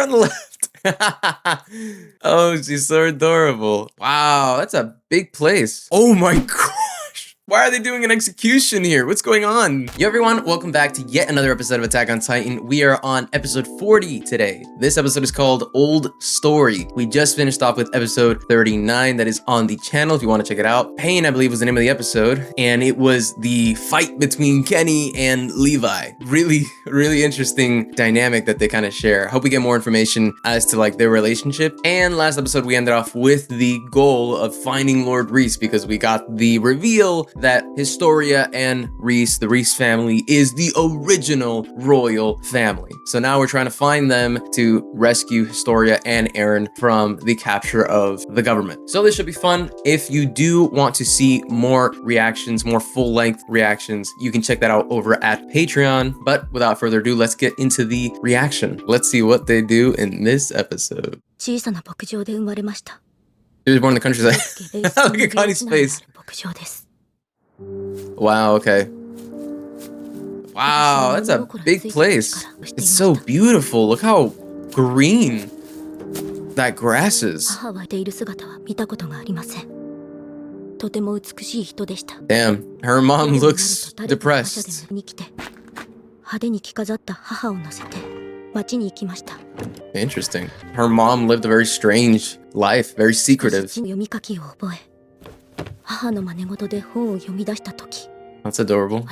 her on the left. Oh, she's so adorable. Wow, that's a big place. Oh my gosh. Why are they doing an execution here? What's going on? Yo everyone, welcome back to yet another episode of Attack on Titan. We are on episode 40 today. This episode is called Old Story. We just finished off with episode 39 that is on the channel if you want to check it out. Pain, I believe, was the name of the episode, and it was the fight between Kenny and Levi. Really interesting dynamic that they kind of share. Hope we get more information as to like their relationship. And last episode we ended off with the goal of finding Lord Reese because we got the reveal that Historia and Reese, the Reese family, is the original royal family. So now we're trying to find them to rescue Historia and Eren from the capture of the government. So this should be fun. If you do want to see more reactions, more full-length reactions, you can check that out over at Patreon. But without further ado, let's get into the reaction. Let's see what they do in this episode. He was born in the countryside. Look at Connie's face. Wow, okay. Wow, that's a big place. It's so beautiful. Look how green that grass is. Damn, her mom looks depressed. Interesting. Her mom lived a very strange life, very secretive. That's adorable.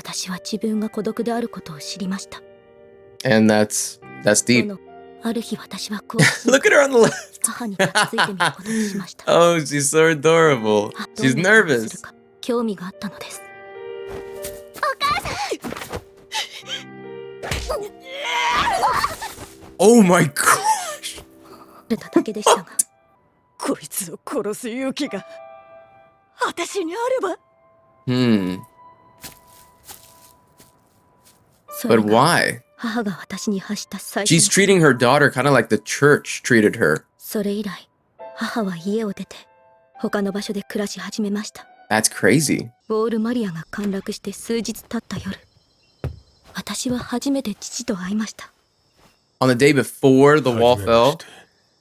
And that's deep. Look at her on the left. Oh, she's so adorable. She's nervous. Oh my gosh. But why? She's treating her daughter kind of like the church treated her. That's crazy. On the day before the wall fell,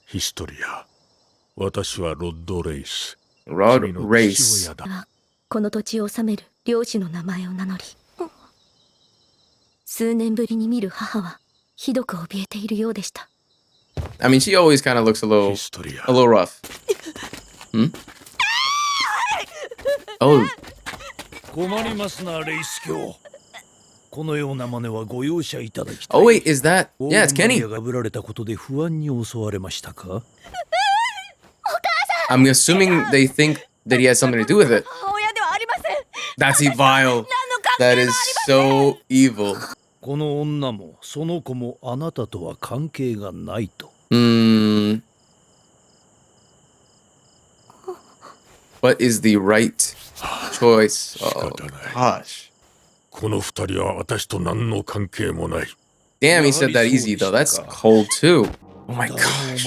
Historia. Rod Race. I mean, she always kind of looks a little rough. Oh. Oh wait, is that? Yeah, it's Kenny. I'm assuming they think that he has something to do with it. That's vile. That is so evil. What is the right choice? Oh gosh. Damn, he said that easy though. That's cold too. Oh my gosh.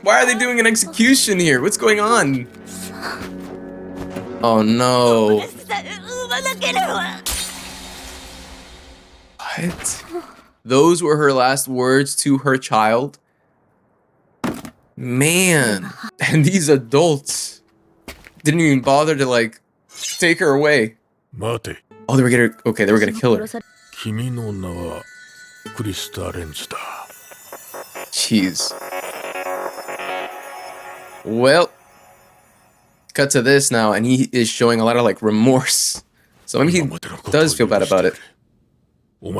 Why are they doing an execution here? What's going on? Oh no. What? Those were her last words to her child? Man. And these adults didn't even bother to like take her away. Oh, they were gonna kill her. Jeez. Well, cut to this now, and he is showing a lot of like remorse. So maybe he does feel bad about it. There's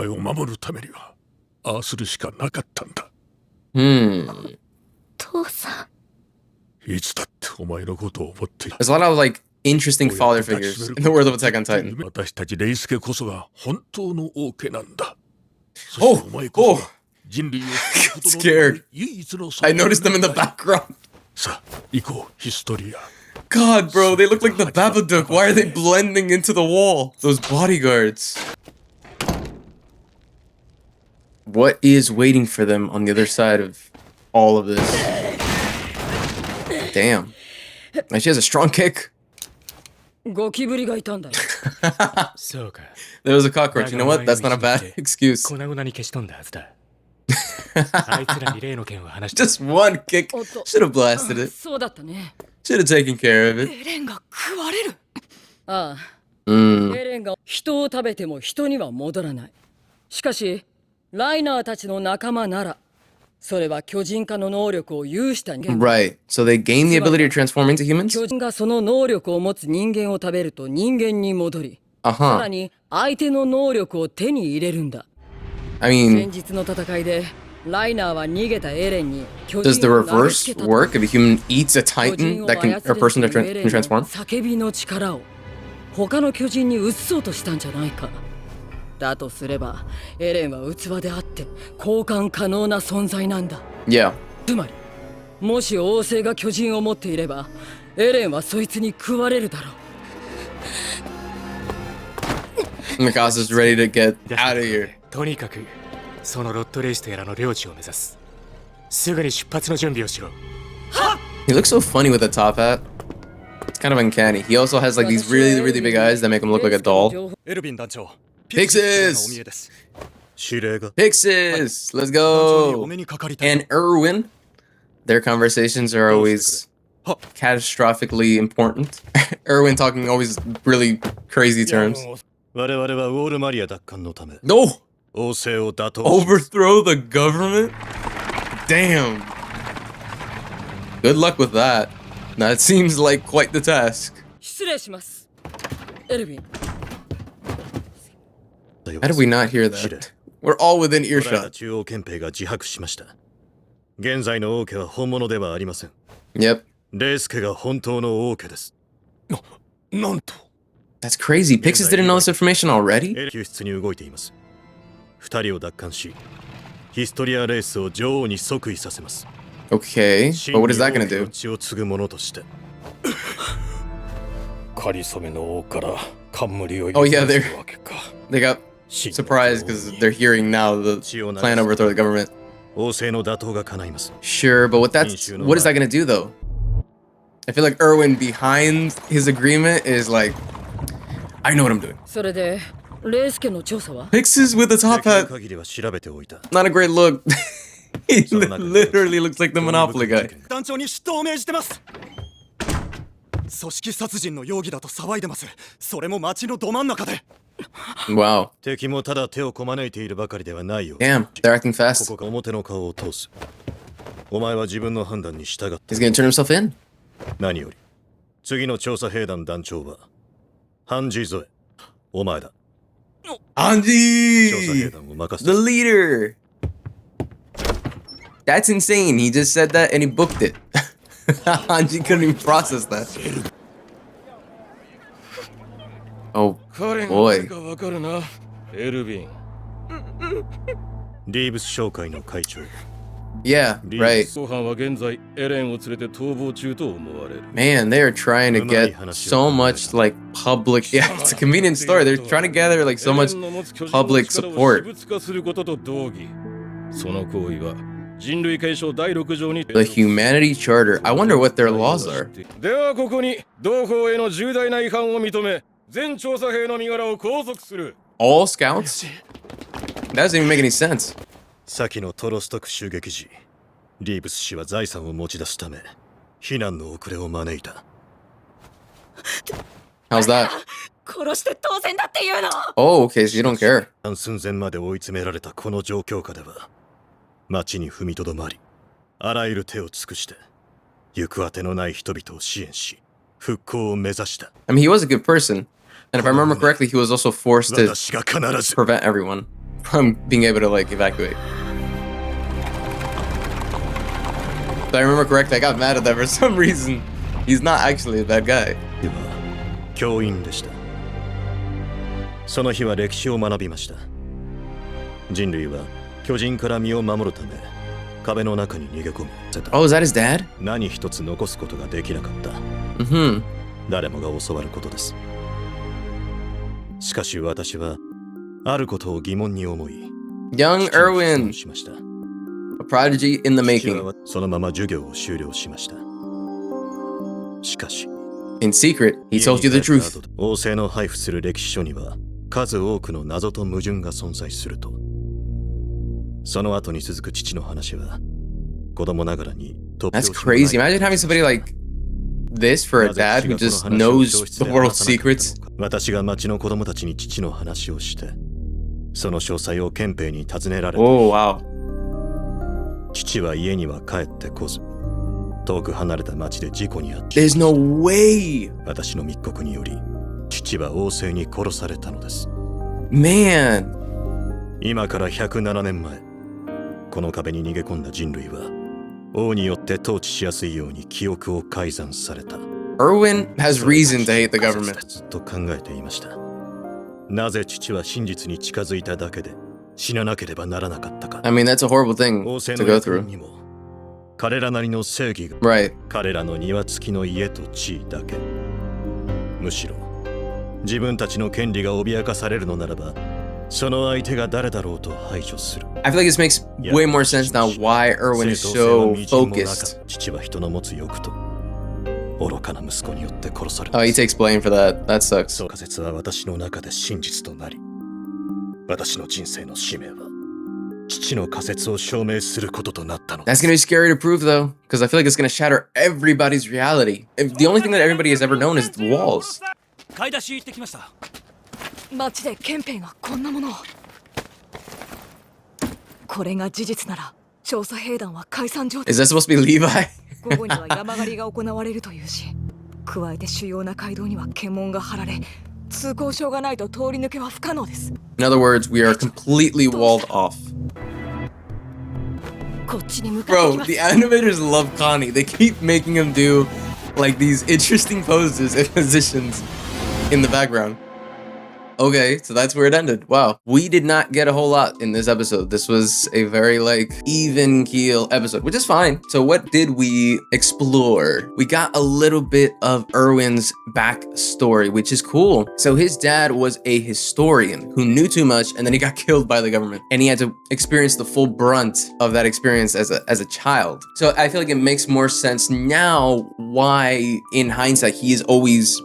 a lot of like interesting father figures in the world of Attack on Titan. Oh, scared. I noticed them in the background. God, bro, they look like the Babadook. Why are they blending into the wall? Those bodyguards. What is waiting for them on the other side of all of this? Damn. And she has a strong kick. ゴキブリがいたんだよ。There was a cockroach. You know what? That's not a bad excuse. 粉々に消し飛んだはずだ。あいつらに例の件を話して。Just one kick. Should have blasted it. そうだったね。Should have taken care of it. エレンが食われる。ああ。Mm. エレンが人を食べても人には戻らない。しかし、ライナーたちの仲間なら、それは巨人化の能力を有した人間。Right. So they gain the ability to transform into humans? 巨人がその能力を持つ人間を食べると人間に戻り、さらに相手の能力を手に入れるんだ。I mean, 先日の戦いで、ライナーは逃げたエレンに巨 does the 人を投げ reverse つけた。 work if a human eats a titan that can, or a person that can transform? 叫びの力を他の巨人に移そうとしたんじゃないか。だとすれば、エレンは器であって交換可能な存在なんだ。Yeah. つまり、もし王政が巨人を持っていれば、エレンはそいつに食われるだろう。Mikasa is ready to get out of here. とにかくそのロットレイスとやらの領地を目指す。すぐに出発の準備をしろ。He looks so funny with a top hat. It's kind of uncanny. He also has like these really, really big eyes that make him look like a doll. エルヴィン団長。Pixis! Pixis! Let's go! And Erwin. Their conversations are always catastrophically important. Erwin talking always really crazy terms. No! Overthrow the government? Damn. Good luck with that. That seems like quite the task. 失礼します。エルヴィン。How did we not hear that? We're all within earshot. Yep. That's crazy. Pixis didn't know this information already? Okay, but what is that gonna do? Oh yeah, they got surprised because they're hearing now the plan to overthrow the government. Sure, but what is that gonna do though? I feel like Erwin behind his agreement is like, I know what I'm doing. それで、レイスケの調査は Pixis with a top hat. Not a great look. He literally looks like the Monopoly guy. 団長に出頭を命じてます。組織殺人の容疑だと騒いでます。それも町のど真ん中で。Wow. 敵もただ手をこまねいているばかりではないよ。Damn, they're acting fast. ここが表の顔を通す。お前は自分の判断に従って。He's gonna turn himself in. 何より、次の調査兵団団長は、ハンジ・ゾエ、お前だ。Hanji! The leader! That's insane. He just said that and he booked it. Hanji couldn't even process that. Oh boy. リーブス商会の会長。Yeah, right. Man, they are trying to get so much like public. Yeah, it's a convenience store. They're trying to gather like so much public support. The Humanity Charter. I wonder what their laws are. All scouts? That doesn't even make any sense. 先のトロストク襲撃時、リーブス氏は財産を持ち出すため、避難の遅れを招いた。How's that? 殺して当然だって言うの。 Oh, okay, so you don't care. 寸前まで追い詰められたこの状況下では、町に踏みとどまり、あらゆる手を尽くして、行く当てのない人々を支援し、復興を目指した。I mean, he was a good person. And if I remember correctly, he was also forced to prevent everyone from being able to like evacuate. If I remember correctly, I got mad at that for some reason. He's not actually a bad guy. 教員でした。その日は歴史を学びました。人類は巨人から身を守るため壁の中に逃げ込み、Oh, is that his dad? 何一つ残すことができなかった。誰もが教わることです。しかし私はあることを疑問に思い、Young Erwin, a prodigy in the making. そのまま授業を終了しました。しかし、In secret, he told you the truth. 王政の配布する歴史書には数多くの謎と矛盾が存在すると。その後に続く父の話は子供ながらに突拍 That's 子もない crazy. Imagine having somebody like this for a dad who just knows the world's secrets. 私が町の子供たちに父の話をして、その詳細を憲兵に尋ねられた。 Oh, wow. 父は家には帰ってこず、遠く離れた町で事故に遭って、 There's no way. 私の密告により父は王政に殺されたのです。 Man. 今から107年前、この壁に逃げ込んだ人類は王によって統治しやすいように記憶を改ざんされた。 Erwin has reason to hate the government. ずっと考えていました。なぜ父は真実に近づいただけで死ななければならなかったか。 I mean, that's a horrible thing 王 to 政 go の役 through. 人にも彼らなりの正義が、 Right. 彼らの庭付きの家と地位だけ。むしろ自分たちの権利が脅かされるのならば、その相手が誰だろうと排除する。 I feel like this makes way more sense now why Erwin is so focused. 父は人の持つ欲と愚かな息子によって殺された。 Oh, he takes blame for that. That sucks. そう仮説は私の中で真実となり、私の人生の使命は父の仮説を証明することとなったの。 That's gonna be scary to prove though, because I feel like it's gonna shatter everybody's reality. If the only thing that everybody has ever known is the walls. 買い出し行ってきました。町で憲兵がこんなものを。これが事実なら調査兵団は解散状態。 Is that supposed to be Levi? 午後には山狩りが行われるというし、加えて主要な街道には検問が張られ、通行証がないと通り抜けは不可能です。 In other words, we are completely walled off. こっちに向かってき Bro, ます。 the animators love Connie. They keep making him do like these interesting poses and positions in the background. Okay, so that's where it ended. Wow. We did not get a whole lot in this episode. This was a very like even keel episode, which is fine. So what did we explore? We got a little bit of Erwin's backstory, which is cool. So his dad was a historian who knew too much and then he got killed by the government and he had to experience the full brunt of that experience as a child. So I feel like it makes more sense now why in hindsight he's always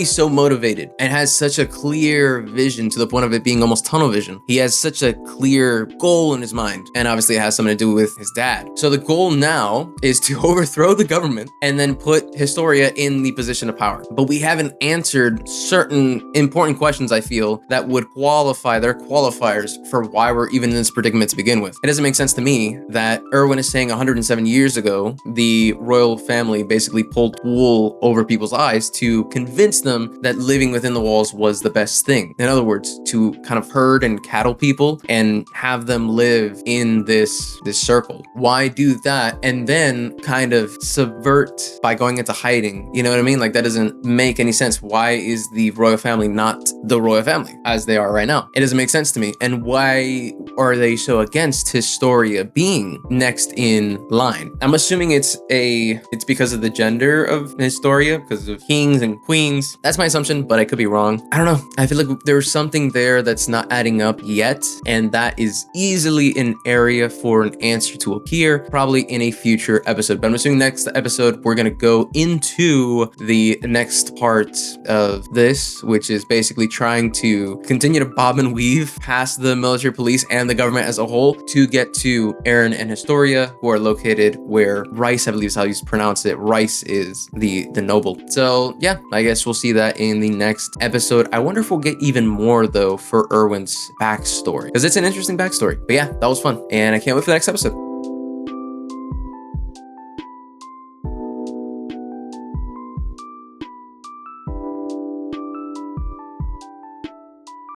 so motivated and has such a clear vision to the point of it being almost tunnel vision. He has such a clear goal in his mind, and obviously it has something to do with his dad. So the goal now is to overthrow the government and then put Historia in the position of power. But we haven't answered certain important questions, I feel, that would qualify their qualifiers for why we're even in this predicament to begin with. It doesn't make sense to me that Erwin is saying 107 years ago, the royal family basically pulled wool over people's eyes to convince them that living within the walls was the best thing. In other words, to kind of herd and cattle people and have them live in this circle. Why do that and then kind of subvert by going into hiding? You know what I mean? Like that doesn't make any sense. Why is the royal family not the royal family as they are right now? It doesn't make sense to me. And why are they so against Historia being next in line? I'm assuming it's because of the gender of Historia, because of kings and queens. That's my assumption, but I could be wrong. I don't know. I feel like there's something there that's not adding up yet, and that is easily an area for an answer to appear, probably in a future episode. But I'm assuming next episode, we're gonna go into the next part of this, which is basically trying to continue to bob and weave past the military police and the government as a whole to get to Aaron and Historia, who are located where Rice, I believe is how you pronounce it. Rice is the noble. So yeah, I guess we'll see that in the next episode. I wonder if we'll get even more though for Erwin's backstory, because it's an interesting backstory. But yeah, that was fun and I can't wait for the next episode.